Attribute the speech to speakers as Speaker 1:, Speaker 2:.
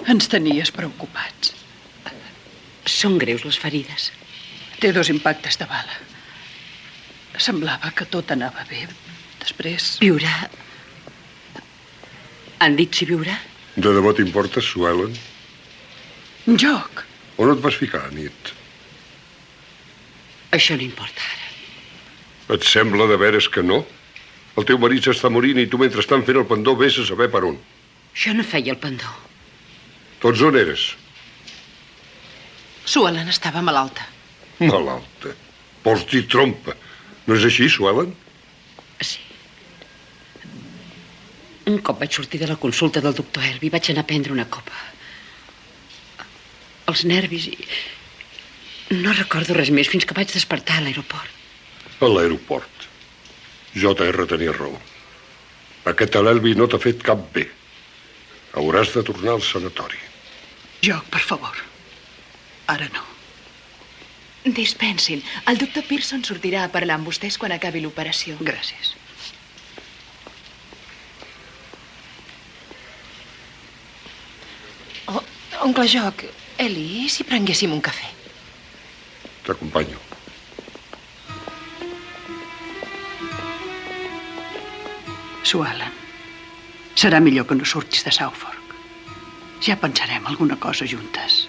Speaker 1: Ens tenies preocupats.
Speaker 2: Són greus les ferides.
Speaker 1: Té 2 impactes de bala. Semblava que tot anava bé. Després...
Speaker 2: Viurà... Han dit si viurà?
Speaker 3: De debò t'importa, Sue Ellen?
Speaker 1: Joc.
Speaker 3: On et vas ficar, nit?
Speaker 2: Això no importa ara.
Speaker 3: Et sembla de veres que no? El teu marit s'està morint i tu mentrestant fent el pendó vés a saber per on.
Speaker 2: Jo no feia el pendó.
Speaker 3: Tots on eres?
Speaker 4: Sue Ellen estava malalta.
Speaker 3: Malalta. Vols dir trompa. No és així, Sue Ellen?
Speaker 2: Sí. Un cop vaig sortir de la consulta del doctor Elby, vaig anar a prendre una copa. Els nervis i... No recordo res més fins que vaig despertar a l'aeroport.
Speaker 3: A l'aeroport. JR tenia raó. Aquest Elby no t'ha fet cap bé. Hauràs de tornar al sanatori.
Speaker 1: Joc, per favor. Ara no.
Speaker 5: Dispensin. El doctor Pearson sortirà a parlar amb vostès quan acabi l'operació.
Speaker 1: Gràcies.
Speaker 4: Oh, oncle Joc, Eli, i si prenguéssim un cafè?
Speaker 3: T'acompanyo.
Speaker 1: Sue Ellen, serà millor que no surtis de Southfork. Ja pensarem alguna cosa juntes.